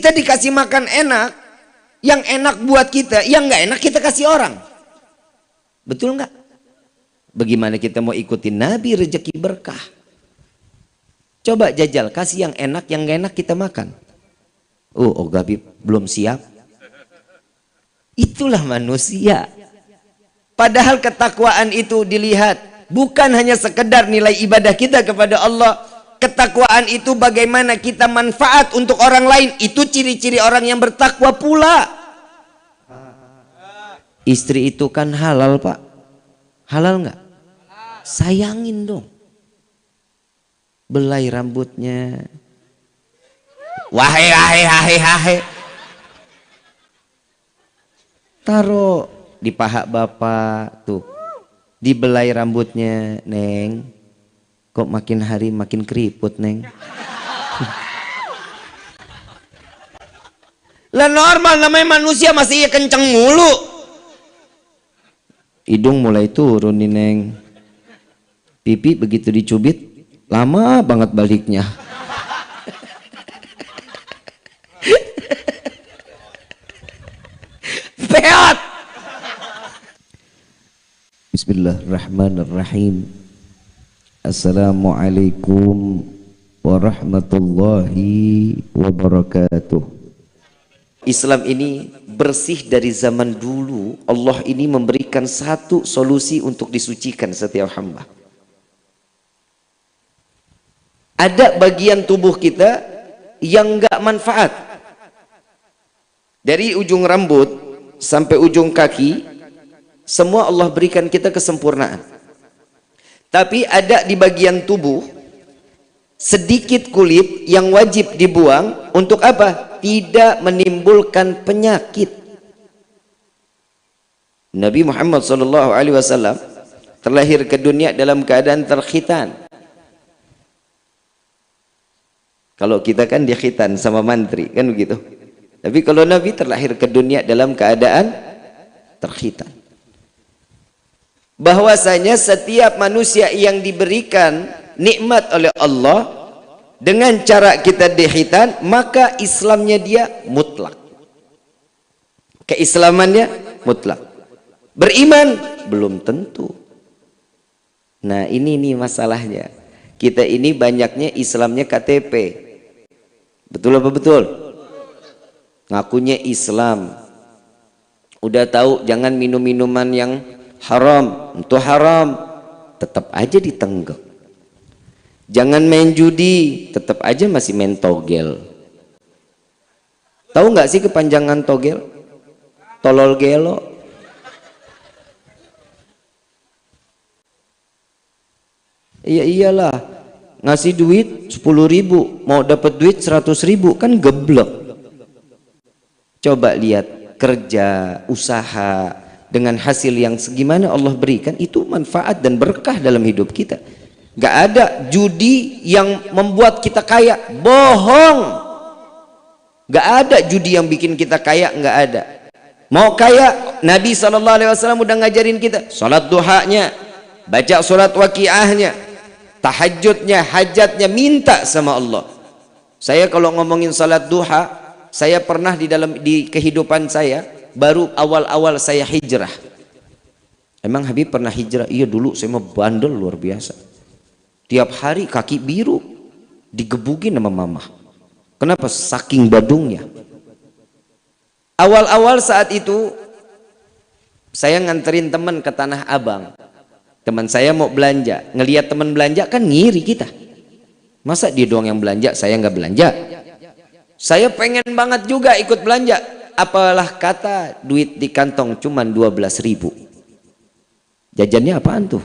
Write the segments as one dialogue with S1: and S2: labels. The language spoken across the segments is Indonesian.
S1: Kita dikasih makan enak, yang enak buat kita, yang nggak enak kita kasih orang. Betul nggak? Bagaimana kita mau ikutin Nabi rezeki berkah? Coba jajal, kasih yang enak, yang nggak enak kita makan. Oh Gabib belum siap. Itulah manusia. Padahal ketakwaan itu dilihat bukan hanya sekedar nilai ibadah kita kepada Allah. Ketakwaan itu bagaimana kita manfaat untuk orang lain. Itu ciri-ciri orang yang bertakwa pula. Istri itu kan halal, Pak. Halal nggak? Sayangin dong. Belai rambutnya. Wahai. Taruh di paha bapak tuh. Dibelai rambutnya, Neng. Kok makin hari makin keriput, Neng. Lah normal, namanya manusia masih kenceng mulu. Hidung mulai turun nih, Neng. Pipi begitu dicubit lama banget baliknya. Peot. Bismillahirrahmanirrahim. Assalamualaikum warahmatullahi wabarakatuh. Islam ini bersih dari zaman dulu. Allah ini memberikan satu solusi untuk disucikan setiap hamba. Ada bagian tubuh kita yang enggak manfaat. Dari ujung rambut sampai ujung kaki, semua Allah berikan kita kesempurnaan. Tapi ada di bagian tubuh sedikit kulit yang wajib dibuang. Untuk apa? Tidak menimbulkan penyakit. Nabi Muhammad SAW terlahir ke dunia dalam keadaan terkhitan. Kalau kita kan dikhitan sama mantri, kan begitu. Tapi kalau Nabi terlahir ke dunia dalam keadaan terkhitan. Bahwasanya setiap manusia yang diberikan nikmat oleh Allah dengan cara kita dikhitan, maka Islamnya dia mutlak. Keislamannya mutlak. Beriman belum tentu. Nah, ini nih masalahnya. Kita ini banyaknya Islamnya KTP. Betul apa betul? Ngakunya Islam. Udah tahu jangan minum minuman yang haram, itu haram, tetap aja ditenggak. Jangan main judi, tetap aja masih main togel. Tahu nggak sih kepanjangan togel? Tolol gelo. Iya iyalah, ngasih duit 10.000, mau dapat duit 100.000, kan geblek. Coba lihat kerja, usaha dengan hasil yang segimana Allah berikan, itu manfaat dan berkah dalam hidup kita. Gak ada judi yang membuat kita kaya, bohong. Gak ada judi yang bikin kita kaya, gak ada. Mau kaya, Nabi SAW udah ngajarin kita sholat duhanya, baca sholat waqiahnya, tahajudnya, hajatnya, minta sama Allah. Saya kalau ngomongin sholat duha, saya pernah di kehidupan saya, baru awal-awal saya hijrah. Emang Habib pernah hijrah? Iya dulu saya mau bandel luar biasa. Tiap hari kaki biru digebukin sama mama. Kenapa? Saking badungnya. Awal-awal saat itu saya nganterin teman ke Tanah Abang. Teman saya mau belanja, ngelihat teman belanja kan ngiri kita. Masa dia doang yang belanja, saya nggak belanja? Saya pengen banget juga ikut belanja. Apalah kata duit di kantong cuman 12.000. Jajannya apaan tuh?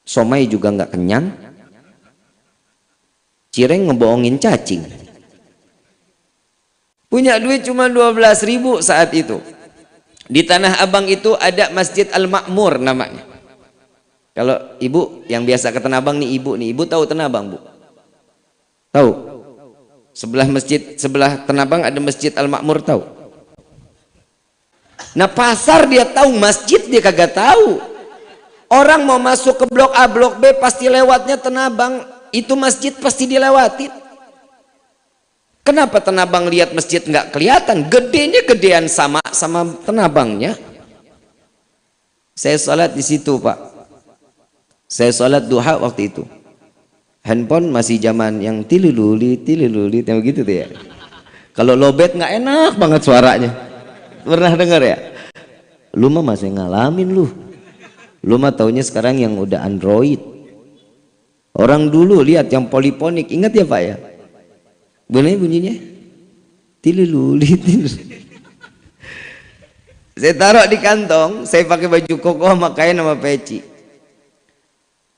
S1: Somai juga nggak kenyang. Cireng ngebohongin cacing. Punya duit cuma 12.000 saat itu. Di Tanah Abang itu ada Masjid Al-Ma'mur namanya. Kalau ibu yang biasa ke Tanah Abang nih, ibu tahu Tanah Abang, Bu? Tahu? Sebelah Tanah Abang ada Masjid Al-Ma'mur, tahu? Nah, pasar dia tahu, masjid dia kagak tahu. Orang mau masuk ke blok A, blok B pasti lewatnya Tanah Abang, itu masjid pasti dilewatin. Kenapa tenabang lihat masjid nggak kelihatan? Gedenya gedean sama tenabangnya. Saya sholat di situ, Pak. Saya sholat duha waktu itu. Handphone masih zaman yang tililuli yang begitu tuh ya. Kalau lowbat nggak enak banget suaranya. Pernah dengar ya? Lu mah masih ngalamin lu. Lu mah taunya sekarang yang udah Android. Orang dulu lihat yang poliponik, ingat ya Pak ya? Bunyinya tililuli. Saya taruh di kantong, saya pakai baju koko sama kain sama peci.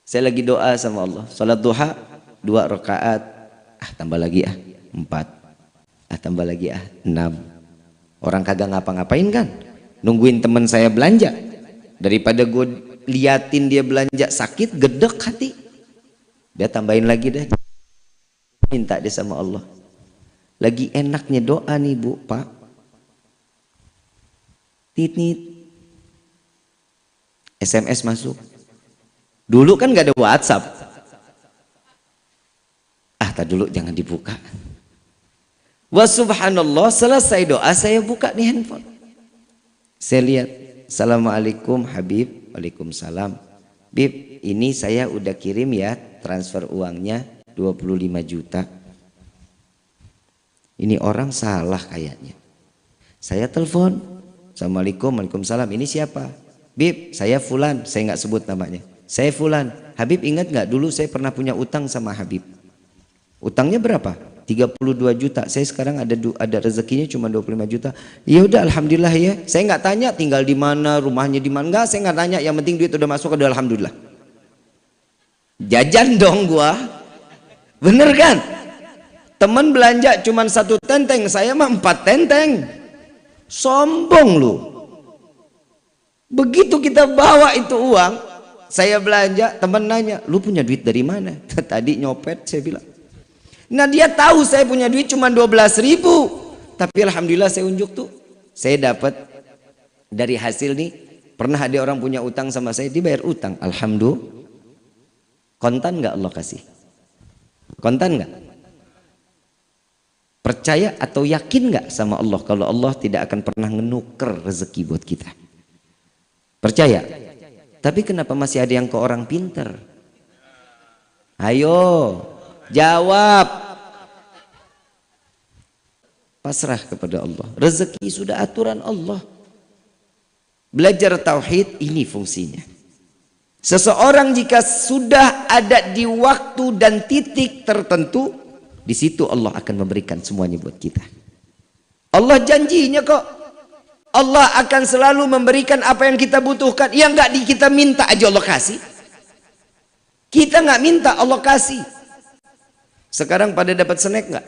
S1: Saya lagi doa sama Allah. Salat duha 2 rakaat. Tambah lagi 4. Tambah lagi 6. Orang kagak ngapa-ngapain kan? Nungguin teman saya belanja. Daripada gue liatin dia belanja sakit, gedek hati. Dia tambahin lagi dah. Minta dia sama Allah. Lagi enaknya doa nih Bu, Pak. Tit SMS masuk. Dulu kan gak ada WhatsApp. Tak dulu jangan dibuka. Wa subhanallah, selesai doa saya buka di handphone. Saya lihat, Assalamualaikum Habib. Waalaikumsalam. Bib, ini saya udah kirim ya transfer uangnya 25 juta. Ini orang salah kayaknya. Saya telepon. Assalamualaikum, waalaikumsalam. Ini siapa? Bib, saya Fulan. Saya nggak sebut namanya. Saya Fulan. Habib ingat nggak dulu saya pernah punya utang sama Habib? Utangnya berapa? 32 juta. Saya sekarang ada rezekinya cuma 25 juta. Ya udah, alhamdulillah ya. Saya nggak tanya tinggal di mana, rumahnya di mana. Enggak, saya nggak tanya. Yang penting duit udah masuk, udah alhamdulillah. Jajan dong gua. Bener kan? Temen belanja cuma 1 tenteng, saya mah 4 tenteng. Sombong lu. Begitu kita bawa itu uang, saya belanja, teman nanya, lu punya duit dari mana? Tadi nyopet, saya bilang. Nah dia tahu saya punya duit cuma 12.000, tapi alhamdulillah saya unjuk tuh. Saya dapat dari hasil nih, pernah ada orang punya utang sama saya, dibayar utang, alhamdulillah. Kontan nggak Allah kasih? Kontan nggak? Percaya atau yakin nggak sama Allah kalau Allah tidak akan pernah ngenuker rezeki buat kita? Percaya? Tapi kenapa masih ada yang ke orang pinter? Ayo, jawab. Pasrah kepada Allah. Rezeki sudah aturan Allah. Belajar tauhid ini fungsinya. Seseorang jika sudah ada di waktu dan titik tertentu, di situ Allah akan memberikan semuanya buat kita. Allah janjinya kok. Allah akan selalu memberikan apa yang kita butuhkan. Yang nggak kita minta aja Allah kasih. Kita nggak minta Allah kasih. Sekarang pada dapat snack nggak?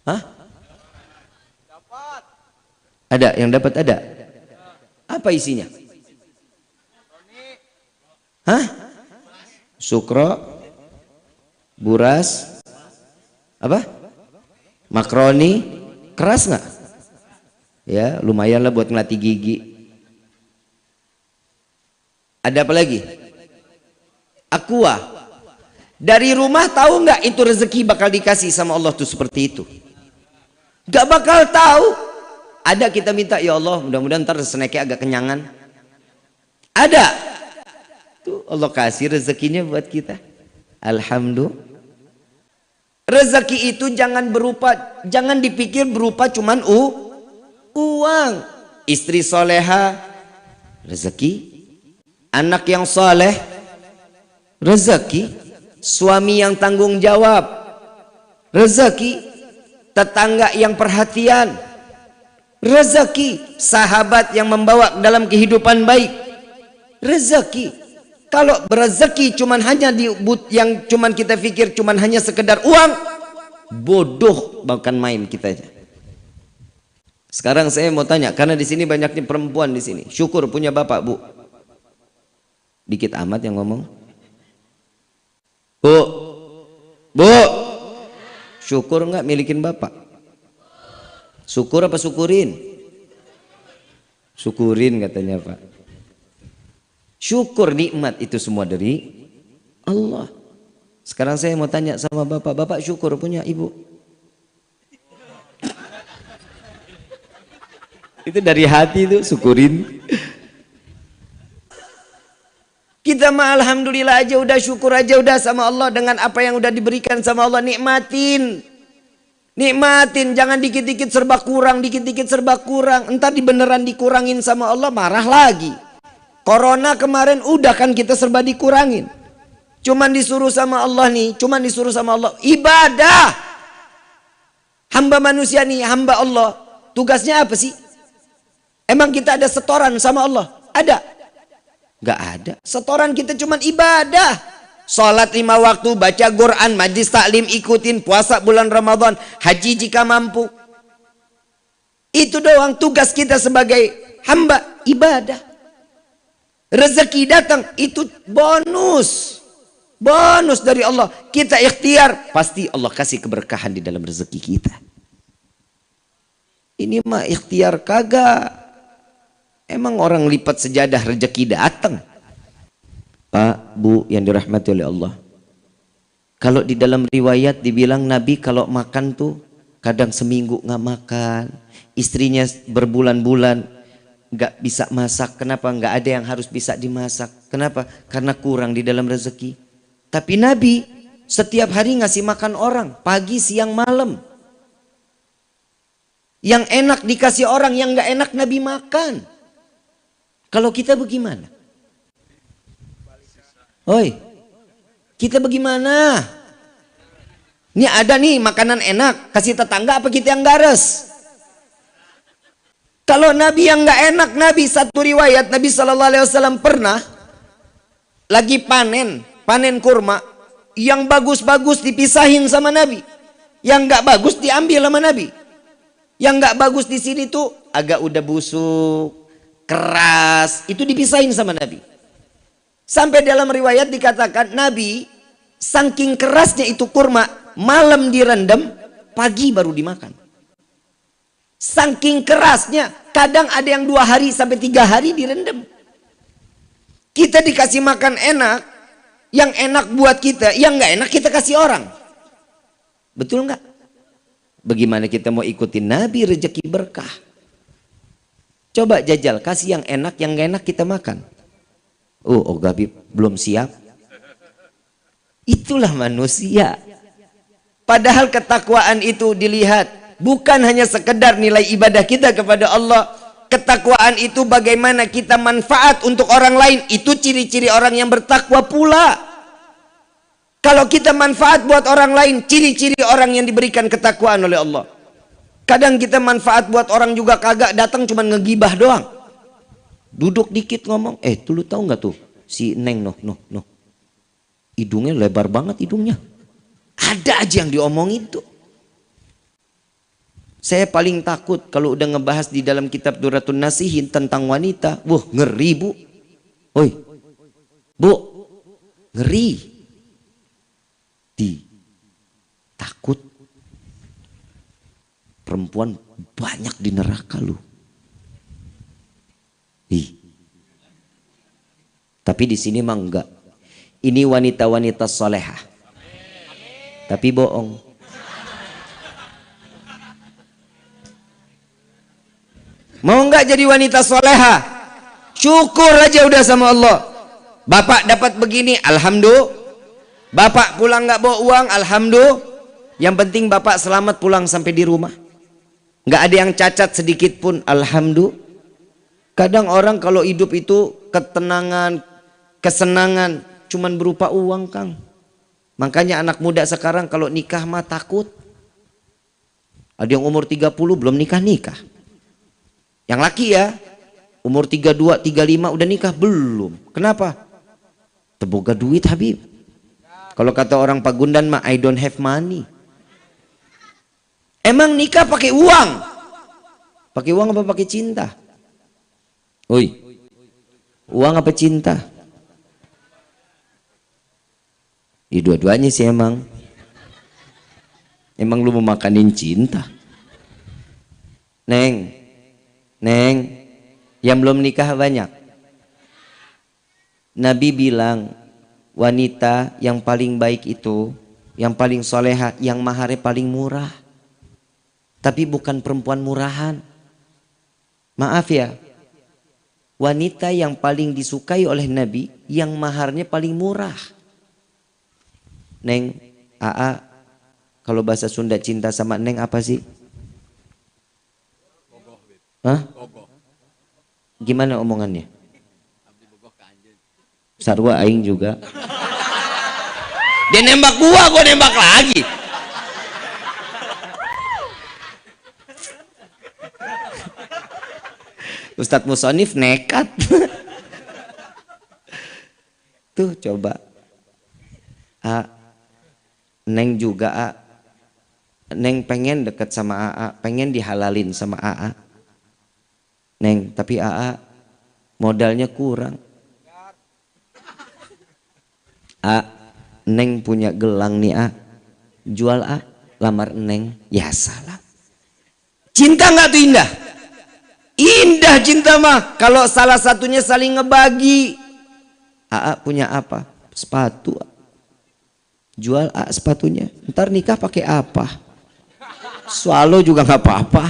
S1: Hah? Ada yang dapat ada. Apa isinya? Hah? Sukro, buras, apa? Makroni, keras nggak? Ya, lumayan lah buat ngelatih gigi. Ada apa lagi? Aqua. Dari rumah tahu nggak itu rezeki bakal dikasih sama Allah tuh seperti itu? Gak bakal tahu. Ada kita minta, ya Allah, mudah-mudahan ntar snacknya agak kenyangan. Ada. Tuh Allah kasih rezekinya buat kita. Alhamdulillah. Rezeki itu jangan dipikir berupa cuman uang. Istri soleha, rezeki. Anak yang soleh, rezeki. Suami yang tanggung jawab, rezeki. Tetangga yang perhatian, rezeki. Sahabat yang membawa dalam kehidupan baik, rezeki. Kalau rezeki cuman hanya yang cuman kita pikir cuman hanya sekedar uang, bodoh bahkan main kita. Sekarang saya mau tanya, karena di sini banyaknya perempuan di sini. Syukur punya bapak, Bu. Dikit amat yang ngomong. Bu, syukur nggak milikin bapak? Syukur apa syukurin? Syukurin katanya Pak. Syukur nikmat itu semua dari Allah. Sekarang saya mau tanya sama bapak, bapak syukur punya ibu? Itu dari hati tuh, syukurin. Kita mah alhamdulillah aja, udah syukur aja udah sama Allah dengan apa yang udah diberikan sama Allah. Nikmatin. Nikmatin, jangan dikit-dikit serba kurang, dikit-dikit serba kurang. Entar beneran dikurangin sama Allah, marah lagi. Corona kemarin udah kan kita serba dikurangin. Cuman disuruh sama Allah nih, cuman disuruh sama Allah ibadah. Hamba manusia nih, hamba Allah. Tugasnya apa sih? Emang kita ada setoran sama Allah? Ada? Gak ada. Setoran kita cuman ibadah. Salat 5 waktu, baca Quran, majlis taklim ikutin, puasa bulan Ramadan, haji jika mampu. Itu doang tugas kita sebagai hamba, ibadah. Rezeki datang, itu bonus. Bonus dari Allah. Kita ikhtiar, pasti Allah kasih keberkahan di dalam rezeki kita. Ini mah ikhtiar kagak. Emang orang lipat sejadah rezeki datang. Pak, Bu yang dirahmati oleh Allah. Kalau di dalam riwayat dibilang Nabi kalau makan tuh kadang seminggu nggak makan. Istrinya berbulan-bulan nggak bisa masak. Kenapa? Nggak ada yang harus bisa dimasak. Kenapa? Karena kurang di dalam rezeki. Tapi Nabi setiap hari ngasih makan orang. Pagi, siang, malam. Yang enak dikasih orang, yang nggak enak Nabi makan. Kalau kita bagaimana? Oi, kita bagaimana? Ini ada nih makanan enak, kasih tetangga apa kita yang gares? Kalau Nabi yang nggak enak, Nabi satu riwayat Nabi SAW pernah lagi panen kurma, yang bagus-bagus dipisahin sama Nabi, yang nggak bagus diambil sama Nabi. Yang nggak bagus di sini tuh agak udah busuk, keras, itu dipisahin sama Nabi. Sampai dalam riwayat dikatakan Nabi saking kerasnya itu kurma, malam direndam, pagi baru dimakan. Saking kerasnya, kadang ada yang 2 hari sampai 3 hari direndam. Kita dikasih makan enak, yang enak buat kita, yang nggak enak kita kasih orang. Betul nggak? Bagaimana kita mau ikutin Nabi rezeki berkah? Coba jajal, kasih yang enak, yang nggak enak kita makan. Oh Gabib belum siap. Itulah manusia. Padahal ketakwaan itu dilihat bukan hanya sekedar nilai ibadah kita kepada Allah. Ketakwaan itu bagaimana kita manfaat untuk orang lain. Itu ciri-ciri orang yang bertakwa pula. Kalau kita manfaat buat orang lain, ciri-ciri orang yang diberikan ketakwaan oleh Allah. Kadang kita manfaat buat orang juga kagak, datang cuma ngegibah doang. Duduk dikit ngomong, tuh lu tahu nggak tuh si Neng noh. Hidungnya lebar banget hidungnya. Ada aja yang diomongin tuh. Saya paling takut kalau udah ngebahas di dalam kitab Duratun Nasihin tentang wanita. Wah, ngeri Bu. Oi, Bu, ngeri. Takut perempuan banyak di neraka lu. Tapi di sini mah enggak. Ini wanita-wanita solehah. Tapi bohong. Mau enggak jadi wanita solehah? Syukur aja udah sama Allah. Bapak dapat begini, alhamdulillah. Bapak pulang nggak bawa uang, alhamdulillah. Yang penting bapak selamat pulang sampai di rumah. Nggak ada yang cacat sedikit pun, alhamdulillah. Kadang orang kalau hidup itu ketenangan, kesenangan cuman berupa uang, Kang. Makanya anak muda sekarang kalau nikah mah takut. Ada yang umur 30 belum nikah. Yang laki ya, umur 32, 35 udah nikah belum. Kenapa? Teboga duit Habib. Kalau kata orang Pagundan mah I don't have money. Emang nikah pakai uang? Pakai uang apa pakai cinta? Oi, uang apa cinta? Dua-duanya sih emang. Emang lu mau makanin cinta? Neng, yang belum nikah banyak. Nabi bilang wanita yang paling baik itu, yang paling soleha, yang maharnya paling murah. Tapi bukan perempuan murahan. Maaf ya, wanita yang paling disukai oleh Nabi, yang maharnya paling murah. Neng, Aa, kalau bahasa Sunda cinta sama Neng apa sih? Hah? Gimana omongannya? Sarwa aing juga. Dia nembak gua nembak lagi. Ustadz Musonif nekat. Tuh coba. Neng juga Neng pengen deket sama Aa, pengen dihalalin sama Aa. Neng, tapi Aa modalnya kurang. Neng punya gelang nih jual lamar Neng. Ya salah. Cinta nggak tuh indah? Indah cinta mah kalau salah satunya saling ngebagi. Punya apa? Sepatu. Jual sepatunya. Ntar nikah pakai apa? Swallow juga nggak apa-apa.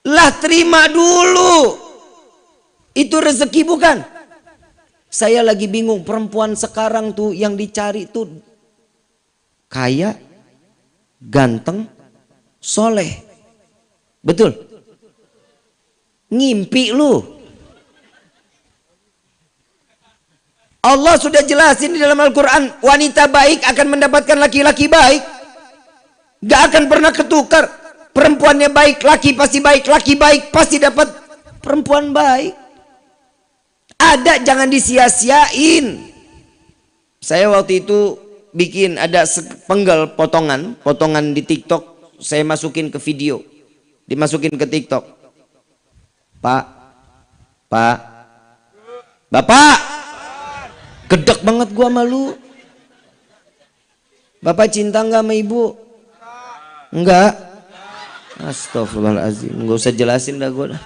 S1: Lah terima dulu. Itu rezeki bukan? Saya lagi bingung, perempuan sekarang tuh yang dicari tuh kaya, ganteng, soleh. Betul? Ngimpi lu. Allah sudah jelasin di dalam Al-Quran, wanita baik akan mendapatkan laki-laki baik. Gak akan pernah ketukar. Perempuannya baik, laki pasti baik, laki baik pasti dapat perempuan baik. Ada, jangan disia-siain. Saya waktu itu bikin ada sepenggal potongan di TikTok, saya masukin ke video, dimasukin ke TikTok. Pak, Bapak, gedek banget gua malu. Bapak cinta nggak sama ibu? Enggak. Astagfirullahaladzim, nggak usah jelasin dah gua dah.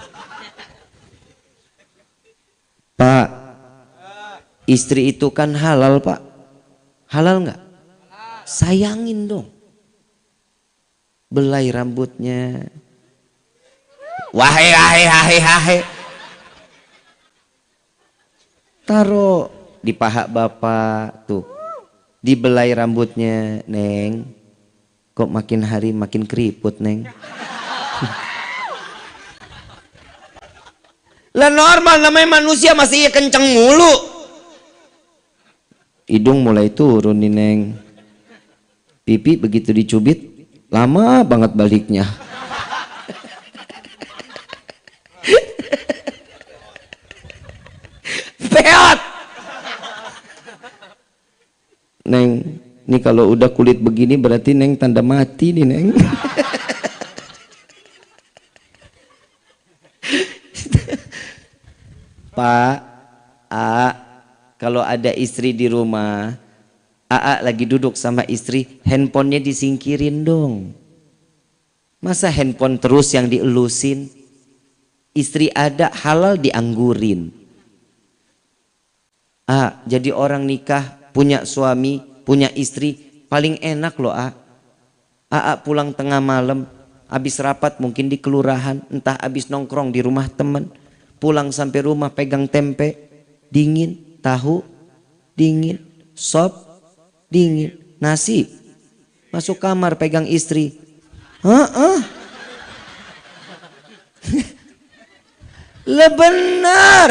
S1: Pak, istri itu kan halal Pak. Halal nggak? Sayangin dong. Belai rambutnya. Wahai. Taruh di paha bapak tuh. Dibelai rambutnya, Neng. Kok makin hari makin keriput, Neng. Lah normal, namanya manusia masih kenceng mulu. Hidung mulai turun nih Neng. Pipi begitu dicubit lama banget baliknya. Peot. Neng, ini kalau udah kulit begini berarti Neng tanda mati nih Neng. Pak, kalau ada istri di rumah, lagi duduk sama istri, handphonenya disingkirin dong. Masa handphone terus yang dielusin? Istri ada halal dianggurin. Jadi orang nikah, punya suami, punya istri, paling enak loh pulang tengah malam, habis rapat mungkin di kelurahan, entah habis nongkrong di rumah teman. Pulang sampai rumah pegang tempe dingin, tahu dingin, sop dingin, nasi. Masuk kamar pegang istri. Lah benar.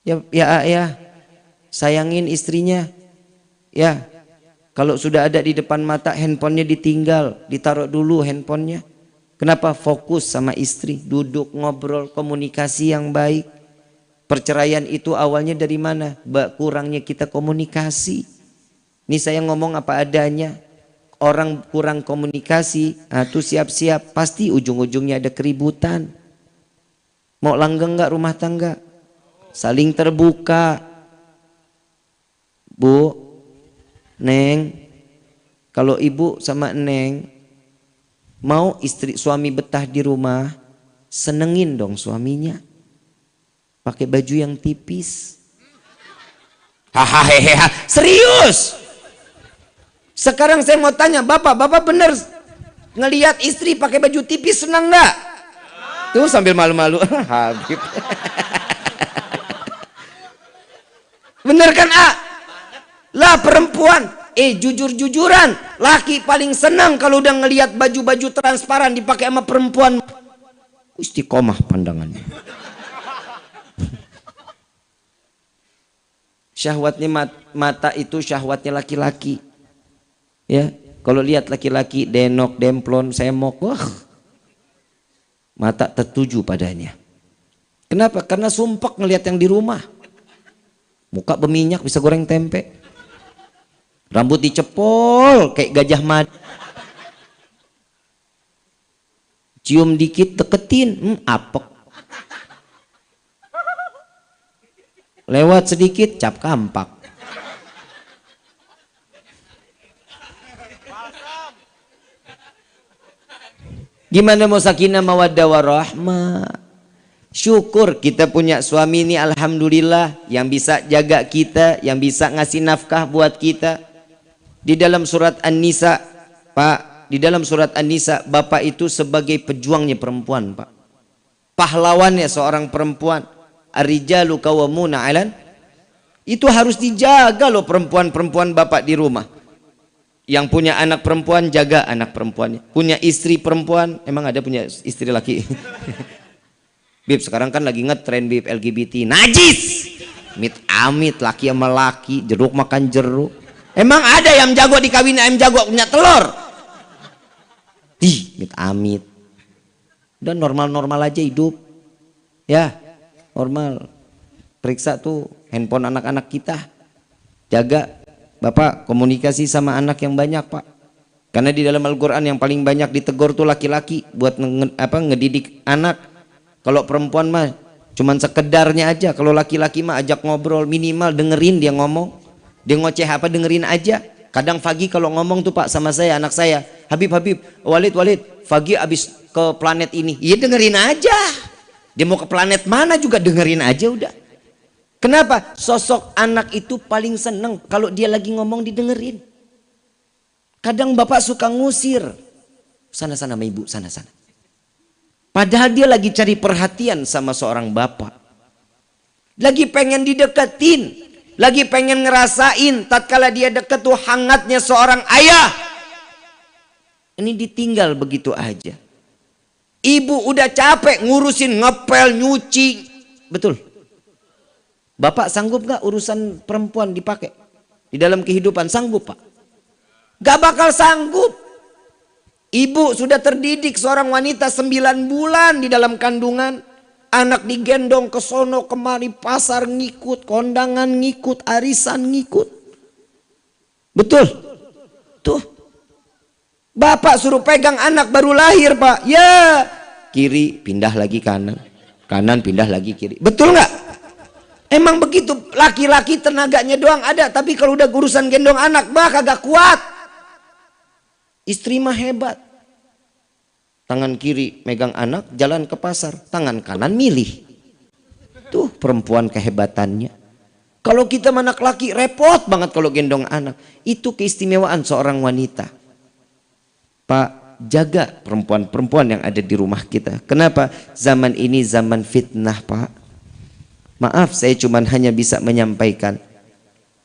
S1: Ya, sayangin istrinya. Ya, kalau sudah ada di depan mata handphonenya ditinggal, ditaruh dulu handphonenya. Kenapa? Fokus sama istri, duduk ngobrol, komunikasi yang baik. Perceraian itu awalnya dari mana? Kurangnya kita komunikasi. Ini saya ngomong apa adanya. Orang kurang komunikasi, tuh siap-siap pasti ujung-ujungnya ada keributan. Mau langgeng nggak rumah tangga? Saling terbuka. Bu, Neng, kalau ibu sama Neng mau suami betah di rumah, senengin dong suaminya. Pakai baju yang tipis. Serius. Sekarang saya mau tanya, Bapak bener Ngelihat istri pakai baju tipis senang nggak? Tuh sambil malu-malu. Habib. Bener kan lah perempuan jujur-jujuran, laki paling senang kalau udah ngelihat baju-baju transparan dipakai sama perempuan. Istiqomah pandangannya. Syahwatnya mata itu syahwatnya laki-laki. Ya, kalau lihat laki-laki denok, demplon, semok, wah, mata tertuju padanya. Kenapa? Karena sumpek ngelihat yang di rumah. Muka berminyak bisa goreng tempe. Rambut dicepol kayak gajah mada. Cium dikit deketin, apek. Lewat sedikit cap kampak. Gimana mau sakinah mawaddah warahmah? Syukur kita punya suami ini, alhamdulillah, yang bisa jaga kita, yang bisa ngasih nafkah buat kita. Di dalam surat An-Nisa, Pak, di dalam surat An-Nisa, bapak itu sebagai pejuangnya perempuan, Pak. Pahlawannya seorang perempuan. Ar-rijalu qawwamuna 'alan. Itu harus dijaga loh perempuan-perempuan bapak di rumah. Yang punya anak perempuan, jaga anak perempuannya. Punya istri perempuan, emang ada punya istri laki? Bib, sekarang kan lagi ngetren Bib LGBT. Najis! Amit laki sama laki, jeruk makan jeruk. Emang ada yang jago dikawin ayam jago punya telur? Amit. Udah normal-normal aja hidup. Ya, normal. Periksa tuh handphone anak-anak kita. Jaga. Bapak komunikasi sama anak yang banyak, Pak. Karena di dalam Al-Quran yang paling banyak ditegur tuh laki-laki buat ngedidik anak. Kalau perempuan mah cuman sekedarnya aja. Kalau laki-laki mah ajak ngobrol, minimal dengerin dia ngomong. Dia ngoceh apa dengerin aja. Kadang Fagi kalau ngomong tuh Pak sama saya, anak saya, Habib, Walid, Fagi abis ke planet ini. Iya dengerin aja. Dia mau ke planet mana juga dengerin aja udah. Kenapa? Sosok anak itu paling seneng kalau dia lagi ngomong didengerin. Kadang bapak suka ngusir. Sana-sana sama ibu, sana-sana. Padahal dia lagi cari perhatian sama seorang bapak. Lagi pengen dideketin. Lagi pengen ngerasain tatkala dia deket tuh hangatnya seorang ayah. Ini ditinggal begitu aja. Ibu udah capek ngurusin ngepel, nyuci. Betul. Bapak sanggup gak urusan perempuan dipakai? Di dalam kehidupan sanggup Pak? Gak bakal sanggup. Ibu sudah terdidik seorang wanita 9 bulan di dalam kandungan. Anak digendong ke sono kemari, pasar ngikut, kondangan ngikut, arisan ngikut. Betul? Tuh. Bapak suruh pegang anak baru lahir Pak. Ya. Kiri pindah lagi kanan. Kanan pindah lagi kiri. Betul nggak? Emang begitu. Laki-laki tenaganya doang ada. Tapi kalau udah urusan gendong anak, bah kagak kuat. Istri mah hebat. Tangan kiri megang anak, jalan ke pasar. Tangan kanan milih. Tuh perempuan kehebatannya. Kalau kita anak laki repot banget kalau gendong anak. Itu keistimewaan seorang wanita. Pak, jaga perempuan-perempuan yang ada di rumah kita. Kenapa? Zaman ini zaman fitnah Pak. Maaf saya cuman hanya bisa menyampaikan.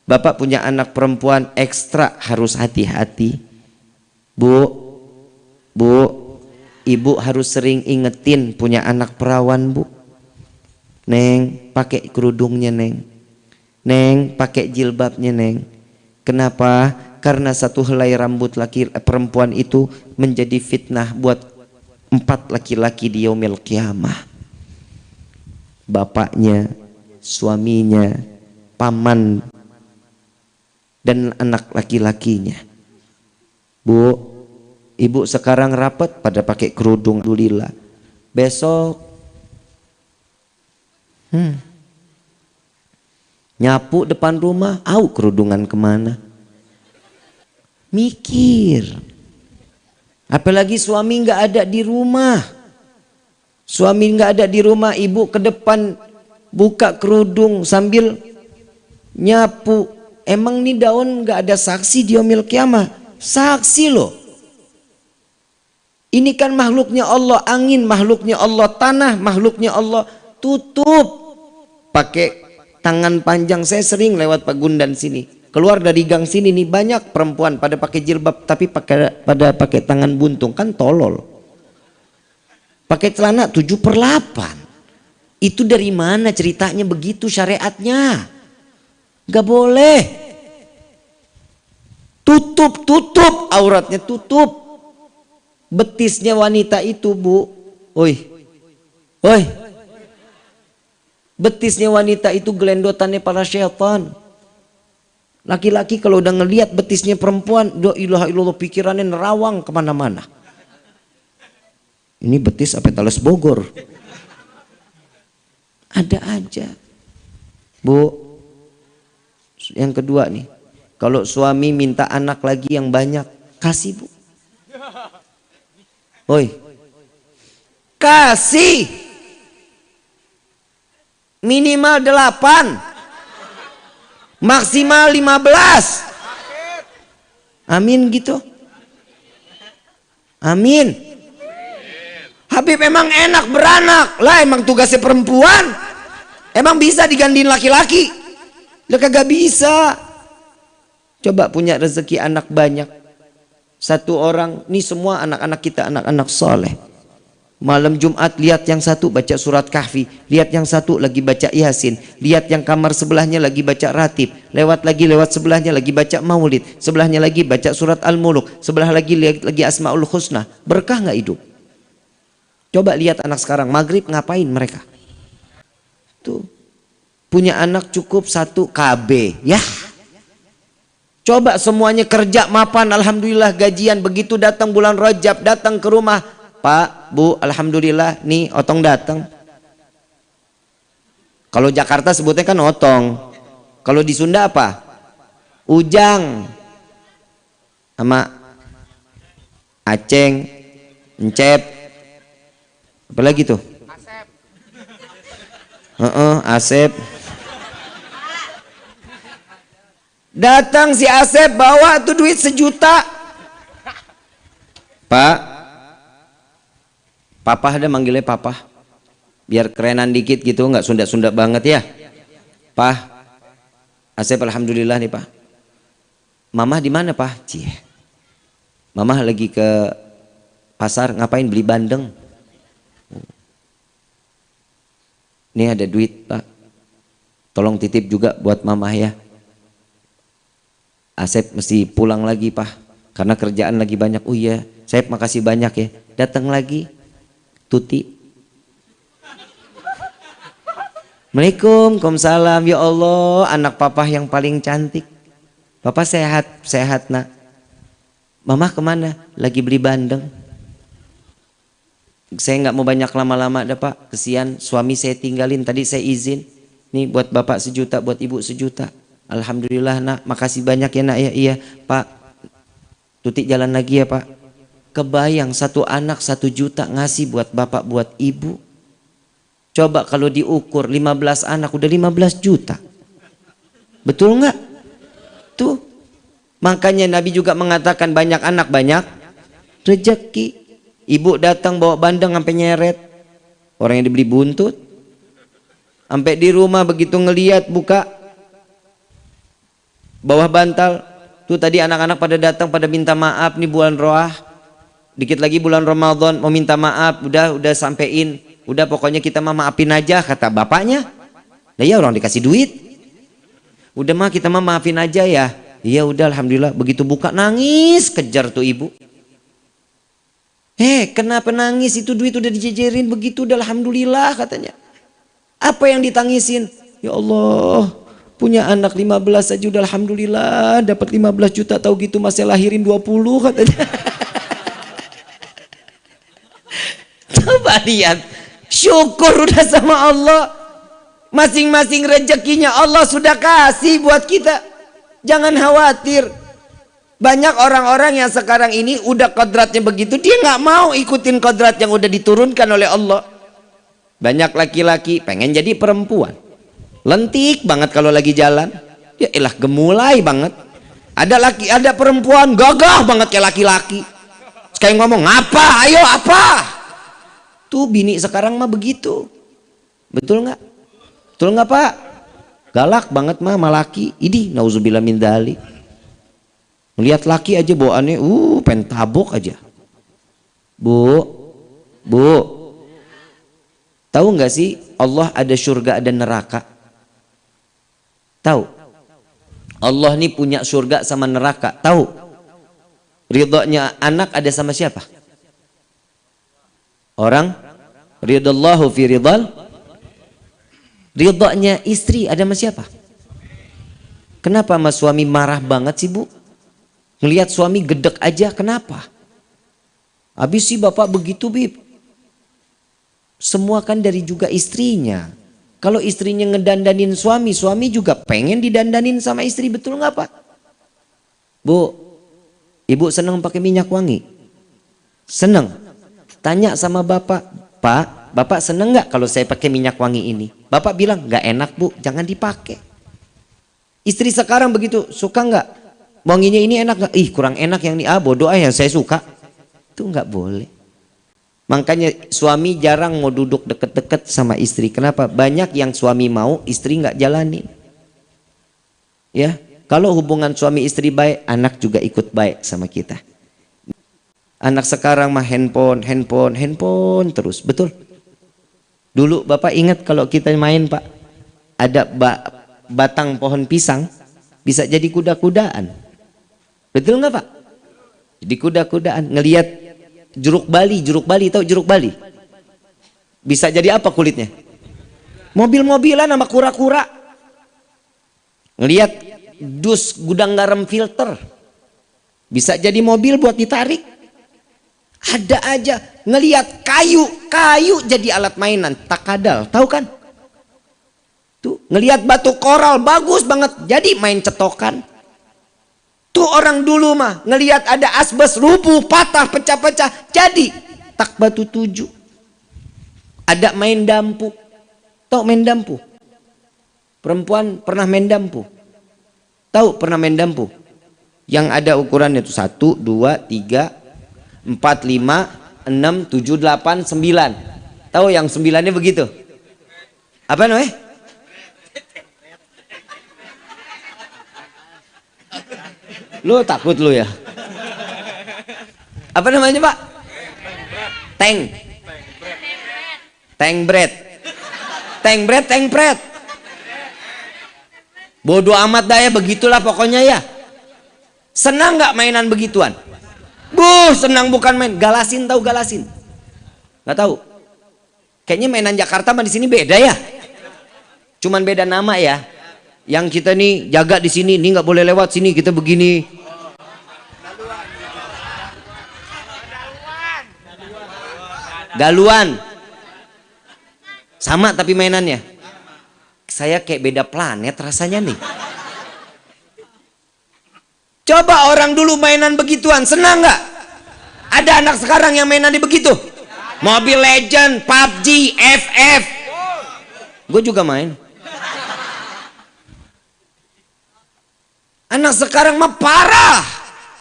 S1: Bapak punya anak perempuan ekstra harus hati-hati. Bu, ibu harus sering ingetin punya anak perawan Bu. Neng, pakai kerudungnya Neng. Neng, pakai jilbabnya Neng. Kenapa? Karena satu helai rambut perempuan itu menjadi fitnah buat 4 laki-laki di yaumil qiyamah. Bapaknya, suaminya, paman, dan anak laki-lakinya. Bu, ibu sekarang rapat pada pakai kerudung, alhamdulillah. Besok nyapu depan rumah, kerudungan kemana? Mikir. Apalagi suami nggak ada di rumah. Suami nggak ada di rumah, ibu ke depan buka kerudung sambil nyapu. Emang nih daun nggak ada saksi di yaumil qiyamah? Saksi loh. Ini kan makhluknya Allah, angin makhluknya Allah, tanah makhluknya Allah. Tutup pakai tangan panjang. Saya sering lewat Pagundan sini, keluar dari gang sini nih, banyak perempuan pada pakai jilbab tapi pada pakai tangan buntung, kan tolol. Pakai celana 7/8. Itu dari mana ceritanya begitu syariatnya? Gak boleh. Tutup auratnya, tutup. Betisnya wanita itu, Bu. Oi. Betisnya wanita itu gelendotannya para syaitan. Laki-laki kalau udah ngelihat betisnya perempuan, la ilaha illallah, pikirannya nerawang kemana-mana. Ini betis apa Talas Bogor? Ada aja. Bu, yang kedua nih, kalau suami minta anak lagi yang banyak, kasih, Bu. Oi, kasih minimal 8, maksimal 15. Amin gitu. Amin. Habib emang enak beranak lah, emang tugasnya perempuan. Emang bisa digantiin laki-laki? Lah kagak bisa. Coba punya rezeki anak banyak. Satu orang, ini semua anak-anak kita, anak-anak soleh. Malam Jumat lihat yang satu baca surat Kahfi, lihat yang satu lagi baca Yasin, lihat yang kamar sebelahnya lagi baca Ratib, lewat sebelahnya lagi baca Maulid, sebelahnya lagi baca surat Al-Muluk, sebelah lagi Asmaul Husna. Berkah nggak hidup? Coba lihat anak sekarang, maghrib ngapain mereka? Tuh, punya anak cukup 1 KB, ya. Coba semuanya kerja mapan, alhamdulillah gajian. Begitu datang bulan Rajab, datang ke rumah, Pak, Bu, alhamdulillah nih otong datang. Kalau Jakarta sebutnya kan otong. Kalau di Sunda apa? Ujang. Sama Aceng, Encep. Apa lagi tuh? Asep. Asep. Datang si Asep bawa tuh duit 1 juta. Pak, Papa ada manggilnya Papa, biar kerenan dikit gitu, nggak Sunda-Sunda banget ya. Pak, Asep alhamdulillah nih Pak. Mama di mana Pak? Cie, Mama lagi ke pasar, ngapain? Beli bandeng. Ini ada duit Pak, tolong titip juga buat Mama ya. Asep mesti pulang lagi Pak, karena kerjaan lagi banyak. Oh iya, Asep makasih banyak ya. Datang lagi Tuti. Assalamualaikum, Waalaikumsalam. Ya Allah, anak Papa yang paling cantik. Papa sehat nak. Mama kemana? Lagi beli bandeng. Saya nggak mau banyak lama-lama dah Pak, kesian suami saya tinggalin. Tadi saya izin, nih buat Bapak 1 juta, buat Ibu 1 juta. Alhamdulillah nak, makasih banyak ya nak ya. Iya Pak, Tuti jalan lagi ya Pak. Kebayang 1 anak 1 juta ngasih buat bapak buat ibu. Coba kalau diukur 15 anak udah 15 juta. Betul nggak? Tuh, makanya Nabi juga mengatakan banyak anak banyak rezeki. Ibu datang bawa bandeng sampai nyeret, orang yang dibeli buntut. Sampai di rumah begitu ngeliat buka bawah bantal, tuh tadi anak-anak pada datang pada minta maaf nih bulan Roah, dikit lagi bulan Ramadan mau minta maaf, udah sampein, udah pokoknya kita mah maafin aja kata bapaknya. Nah ya orang dikasih duit, udah mah kita mah maafin aja ya. Iya udah alhamdulillah. Begitu buka nangis kejar tuh ibu. Kenapa nangis? Itu duit udah dijejerin begitu, udah alhamdulillah katanya. Apa yang ditangisin? Ya Allah, punya anak 15 aja udah alhamdulillah, dapat 15 juta, tahu gitu masih lahirin 20 katanya. Coba lihat, syukur udah sama Allah. Masing-masing rezekinya Allah sudah kasih buat kita. Jangan khawatir. Banyak orang-orang yang sekarang ini udah kodratnya begitu, dia nggak mau ikutin kodrat yang udah diturunkan oleh Allah. Banyak laki-laki pengen jadi perempuan, lentik banget kalau lagi jalan, ya elah gemulai banget. Ada perempuan gagah banget kayak laki-laki, Sekali ngomong, "Apa? Ayo apa?" Tuh bini sekarang mah begitu. Betul nggak? Betul nggak Pak? Galak banget mah sama laki. Ini nauzubillah min dzalik. Melihat laki aja bawaannya, pengen tabok aja. Bu, tahu nggak sih Allah ada surga ada neraka? Tahu? Allah nih punya surga sama neraka. Tahu? Ridhonya anak ada sama siapa? Orang ridallahu fi ridal. Ridhonya istri ada sama siapa? Kenapa sama suami marah banget sih Bu? Ngelihat suami gedek aja, kenapa? Habis sih bapak begitu Bib. Semua kan dari juga istrinya. Kalau istrinya ngedandanin suami, suami juga pengen didandanin sama istri, betul nggak Pak? Bu, ibu seneng pakai minyak wangi? Seneng? Tanya sama bapak, Pak, bapak seneng nggak kalau saya pakai minyak wangi ini? Bapak bilang nggak enak Bu, jangan dipakai. Istri sekarang begitu, suka nggak? Wanginya ini enak nggak? Ih kurang enak yang ini, bodoh yang saya suka. Itu nggak boleh. Makanya suami jarang mau duduk deket-deket sama istri. Kenapa? Banyak yang suami mau, istri nggak jalanin. Ya, kalau hubungan suami istri baik, anak juga ikut baik sama kita. Anak sekarang mah handphone terus, betul? Dulu Bapak ingat kalau kita main Pak, ada batang pohon pisang, bisa jadi kuda-kudaan. Betul nggak Pak? Jadi kuda-kudaan, ngelihat jeruk Bali, tahu jeruk Bali? Bisa jadi apa kulitnya? Mobil-mobilan sama kura-kura. Ngelihat dus gudang garam filter. Bisa jadi mobil buat ditarik. Ada aja ngelihat kayu jadi alat mainan, takadal, tahu kan? Tuh, ngelihat batu koral bagus banget, jadi main cetokan. Tuh orang dulu mah ngelihat ada asbes rubuh, patah, pecah-pecah, jadi tak batu 7. Ada main dampu. Tahu main dampu? Perempuan pernah main dampu? Tahu pernah main dampu? Yang ada ukurannya tuh 1, 2, 3, 4, 5, 6, 7, 8, 9. Tahu yang 9-nya begitu? Apa namanya? Lu takut lu ya? Apa namanya Pak? Tank bread. Bodoh amat dah ya, begitulah pokoknya ya. Senang nggak mainan begituan? Senang bukan main. Galasin, tahu galasin? Nggak tahu. Kayaknya mainan Jakarta sama di sini beda ya. Cuman beda nama ya. Yang kita nih jaga di sini, ini nggak boleh lewat sini, kita begini. Galuan. Sama tapi mainannya. Saya kayak beda planet rasanya nih. Coba orang dulu mainan begituan, senang nggak? Ada anak sekarang yang mainan di begitu. Mobile Legend, PUBG, FF. Gue juga main. Anak sekarang mah parah.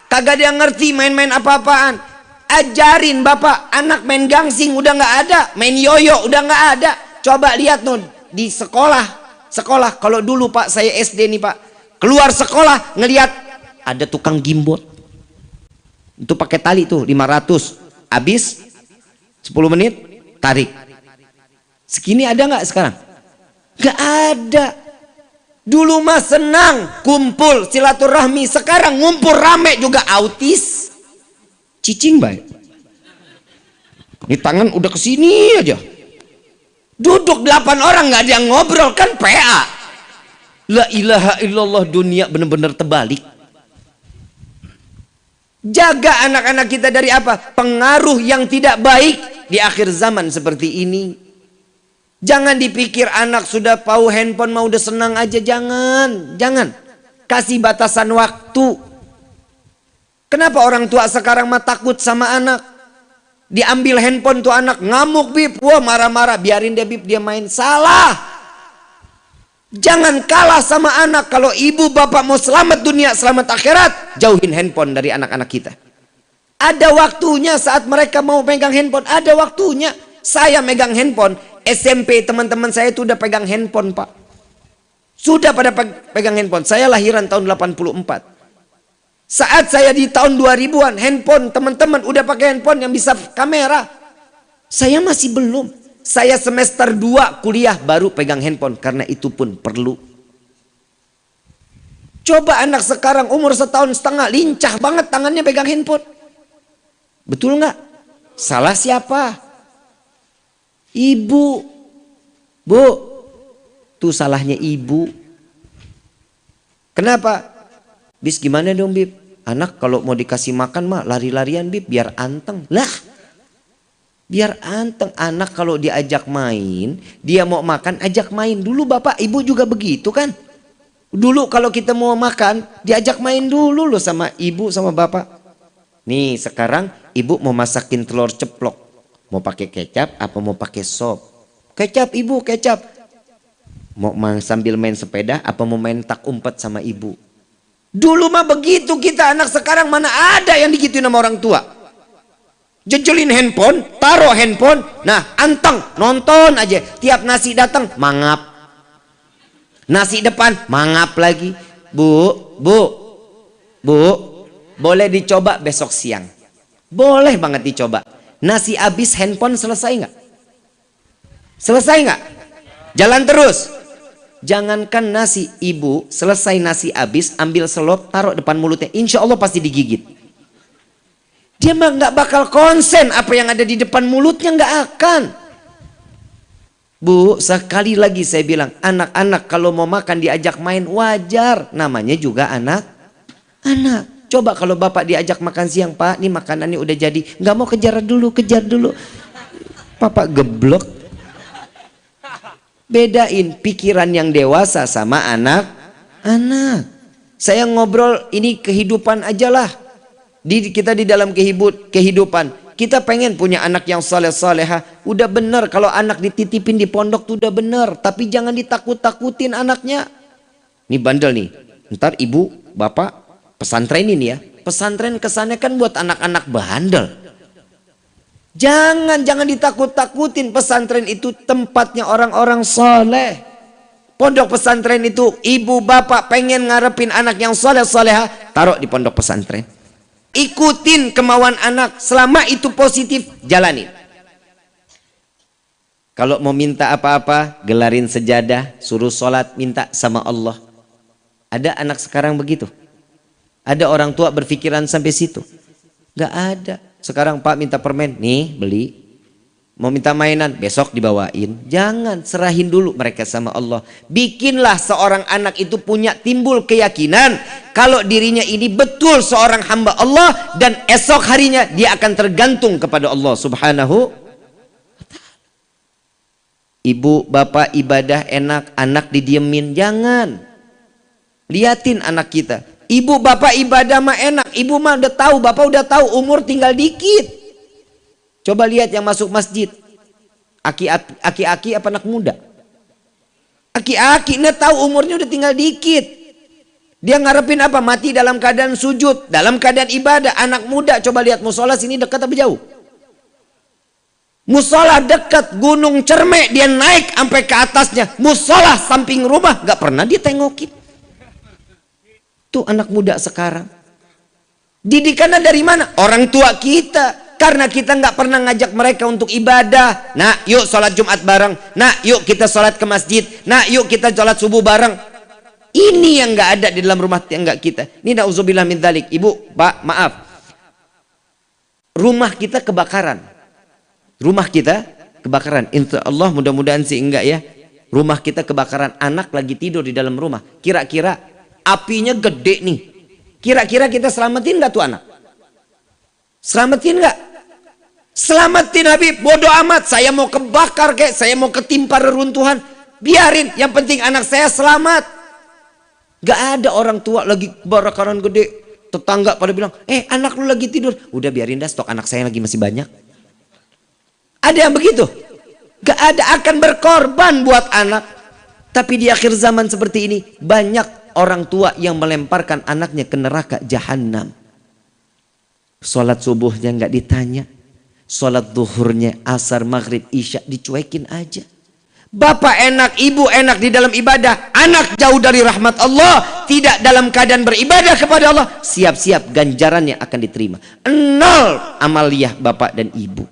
S1: Kagak dia ngerti main-main apa-apaan. Ajarin bapak, anak main gangsing udah nggak ada, main yoyo udah nggak ada. Coba lihat no di sekolah. Kalau dulu Pak, saya SD nih Pak, keluar sekolah ngelihat ada tukang gimbot. Itu pakai tali tuh 500, habis 10 menit tarik. Segini ada nggak sekarang? Nggak ada. Dulu mah senang kumpul silaturahmi, sekarang ngumpul rame juga autis. Cicing baik. Ini tangan udah kesini aja. Duduk 8 orang nggak ada yang ngobrol, kan PA. La ilaha illallah, dunia benar-benar terbalik. Jaga anak-anak kita dari apa? Pengaruh yang tidak baik di akhir zaman seperti ini. Jangan dipikir anak sudah tahu handphone mau udah senang aja, jangan. Kasih batasan waktu. Kenapa orang tua sekarang mah takut sama anak? Diambil handphone tuh anak ngamuk Bib, wah marah-marah, biarin dia Bib, dia main. Salah. Jangan kalah sama anak. Kalau ibu bapak mau selamat dunia, selamat akhirat, jauhin handphone dari anak-anak kita. Ada waktunya saat mereka mau pegang handphone. Ada waktunya. Saya megang handphone. SMP teman-teman saya itu udah pegang handphone, Pak. Sudah pada pegang handphone. Saya lahiran tahun 84. Saat saya di tahun 2000-an, handphone teman-teman udah pakai handphone yang bisa kamera. Saya masih belum. Saya semester 2 kuliah baru pegang handphone. Karena itu pun perlu. Coba anak sekarang umur 1,5 tahun lincah banget tangannya pegang handphone. Betul nggak? Salah siapa? Ibu. Bu, tuh salahnya ibu. Kenapa? Bis gimana dong Bib? Anak kalau mau dikasih makan mah lari-larian Bib biar anteng. Lah, biar anteng. Anak kalau diajak main, dia mau makan ajak main. Dulu bapak ibu juga begitu kan? Dulu kalau kita mau makan, diajak main dulu loh sama ibu sama bapak. Nih sekarang ibu mau masakin telur ceplok. Mau pakai kecap apa mau pakai sop? Kecap ibu, kecap. Mau sambil main sepeda apa mau main tak umpet sama ibu? Dulu mah begitu kita. Anak sekarang mana ada yang digituin sama orang tua. Jejelin handphone, taruh handphone. Nah anteng, nonton aja. Tiap nasi datang, mangap. Nasi depan, mangap lagi. Bu, boleh dicoba besok siang. Boleh banget dicoba. Nasi habis handphone selesai nggak? Selesai nggak? Jalan terus. Jangankan nasi, ibu selesai nasi habis, ambil selop, taruh depan mulutnya. Insya Allah pasti digigit. Dia mah nggak bakal konsen apa yang ada di depan mulutnya, nggak akan. Bu, sekali lagi saya bilang, anak-anak kalau mau makan diajak main wajar. Namanya juga anak. Coba kalau bapak diajak makan siang, Pak, nih makanannya udah jadi. Nggak mau kejar dulu. Papa geblok. Bedain pikiran yang dewasa sama anak. Saya ngobrol ini kehidupan aja lah. Kita di dalam kehidupan. Kita pengen punya anak yang soleh-solehah. Udah bener kalau anak dititipin di pondok tuh udah bener. Tapi jangan ditakut-takutin anaknya. Ini bandel nih. Ntar ibu, bapak pesantren ini ya. Pesantren kesannya kan buat anak-anak bandel. Jangan ditakut-takutin. Pesantren itu tempatnya orang-orang soleh. Pondok pesantren itu ibu bapak pengen ngarepin anak yang soleh-solehah. Taruh di pondok pesantren. Ikutin kemauan anak. Selama itu positif, jalanin. Kalau mau minta apa-apa, gelarin sejadah, suruh sholat, minta sama Allah. Ada anak sekarang begitu? Ada orang tua berpikiran sampai situ? Gak ada. Sekarang Pak minta permen, nih beli. Mau minta mainan, besok dibawain. Jangan, serahin dulu mereka sama Allah. Bikinlah seorang anak itu punya timbul keyakinan kalau dirinya ini betul seorang hamba Allah dan esok harinya dia akan tergantung kepada Allah Subhanahu. Ibu, bapak ibadah enak, anak didiemin, jangan. Liatin anak kita. Ibu bapak ibadah mah enak, ibu mah udah tahu, bapak udah tahu, umur tinggal dikit. Coba lihat yang masuk masjid. Aki-aki apa anak muda? Aki-aki, dia tahu umurnya udah tinggal dikit. Dia ngarepin apa? Mati dalam keadaan sujud, dalam keadaan ibadah. Anak muda, coba lihat musola sini dekat apa jauh? Musola dekat, Gunung Cermek dia naik sampai ke atasnya. Musola samping rumah, gak pernah dia tengokin. Tuh anak muda sekarang. Didikannya dari mana? Orang tua kita. Karena kita nggak pernah ngajak mereka untuk ibadah. Nah, yuk sholat Jumat bareng. Nah, yuk kita sholat ke masjid. Nah, yuk kita sholat subuh bareng. Ini yang nggak ada di dalam rumah tangga kita. Ini na'udzubillah min dzalik. Ibu, Pak, maaf. Rumah kita kebakaran. Rumah kita kebakaran. Insya Allah mudah-mudahan sih enggak ya. Rumah kita kebakaran. Anak lagi tidur di dalam rumah. Kira-kira apinya gede nih. Kira-kira kita selamatin nggak tuh anak? Selamatin nggak? Selamatin Habib, bodoh amat. Saya mau kebakar kayak, saya mau ketimpa reruntuhan. Biarin, yang penting anak saya selamat. Gak ada orang tua lagi kebakaran gede. Tetangga pada bilang, anak lu lagi tidur. Udah biarin dah, stok anak saya lagi masih banyak. Ada yang begitu? Gak ada, akan berkorban buat anak. Tapi di akhir zaman seperti ini, banyak orang tua yang melemparkan anaknya ke neraka jahanam. Sholat subuhnya nggak ditanya, sholat duhurnya, asar, maghrib, isya dicuekin aja. Bapak enak, ibu enak di dalam ibadah, anak jauh dari rahmat Allah, tidak dalam keadaan beribadah kepada Allah, siap-siap ganjarannya akan diterima. 0 amaliyah bapak dan ibu.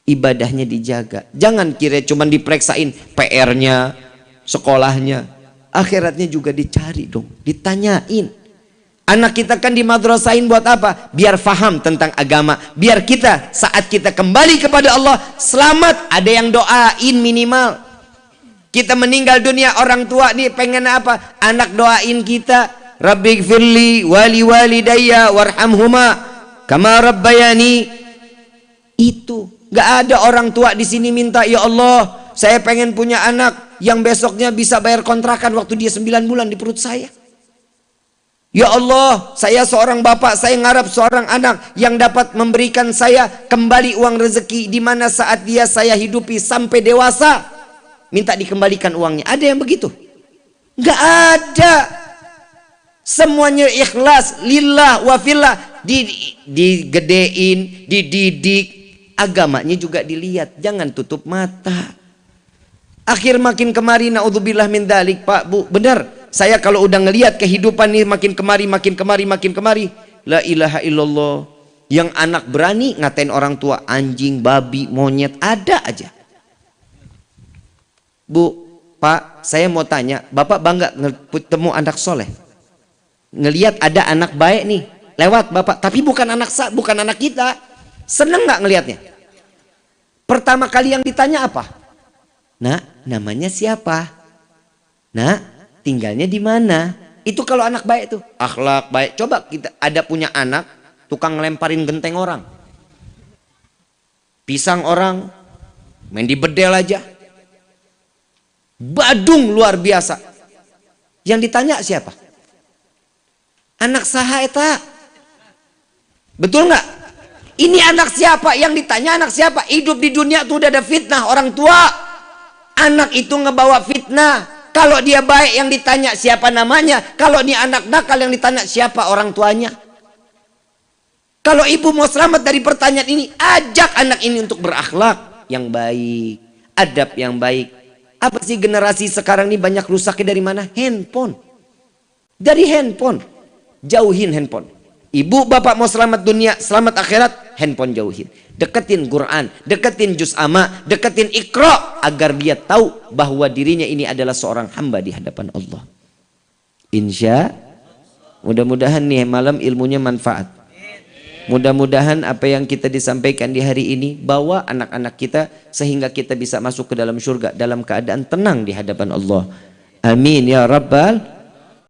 S1: Ibadahnya dijaga. Jangan kira cuma diperiksain PR-nya, sekolahnya, akhiratnya juga dicari dong, ditanyain. Anak kita kan di madrasahin buat apa? Biar faham tentang agama. Biar kita saat kita kembali kepada Allah selamat, ada yang doain minimal. Kita meninggal dunia, orang tua nih pengen apa? Anak doain kita. Rabbighfirli wali walidayya warhamhuma kama rabbayani. Itu nggak ada orang tua di sini minta, ya Allah, saya pengen punya anak yang besoknya bisa bayar kontrakan waktu dia 9 bulan di perut saya. Ya Allah, saya seorang bapak, saya ngarap seorang anak yang dapat memberikan saya kembali uang rezeki di mana saat dia saya hidupi sampai dewasa, minta dikembalikan uangnya. Ada yang begitu? Nggak ada. Semuanya ikhlas, lillah wa fillah, digedein, dididik, agamanya juga dilihat. Jangan tutup mata. Akhir makin kemari, naudzubillah min dzalik, Pak, Bu, benar. Saya kalau udah ngelihat kehidupan ini makin kemari, la ilaha illallah. Yang anak berani ngatain orang tua anjing, babi, monyet, ada aja. Bu, Pak, saya mau tanya, Bapak bangga ketemu anak soleh? Ngelihat ada anak baik nih, lewat Bapak, tapi bukan anak kita. Seneng nggak ngelihatnya? Pertama kali yang ditanya apa? Nak, namanya siapa? Nak, tinggalnya di mana? Itu kalau anak baik tuh, akhlak baik. Coba kita ada punya anak tukang ngelemparin genteng orang, pisang orang, main di bedel aja, badung luar biasa. Yang ditanya siapa? Anak saha eta? Betul nggak? Ini anak siapa? Yang ditanya anak siapa? Hidup di dunia tuh udah ada fitnah orang tua. Anak itu ngebawa fitnah. Kalau dia baik yang ditanya siapa namanya. Kalau dia anak nakal yang ditanya siapa orang tuanya. Kalau ibu mau selamat dari pertanyaan ini, ajak anak ini untuk berakhlak yang baik, adab yang baik. Apa sih generasi sekarang ini banyak rusaknya dari mana? Handphone. Dari handphone. Jauhin handphone. Ibu bapak mau selamat dunia, selamat akhirat, handphone jauhin. Deketin Quran, deketin juz amma, deketin Iqra, agar dia tahu bahwa dirinya ini adalah seorang hamba di hadapan Allah. Insya, mudah-mudahan nih malam ilmunya manfaat. Mudah-mudahan apa yang kita disampaikan di hari ini bawa anak-anak kita sehingga kita bisa masuk ke dalam surga dalam keadaan tenang di hadapan Allah. Amin ya rabbal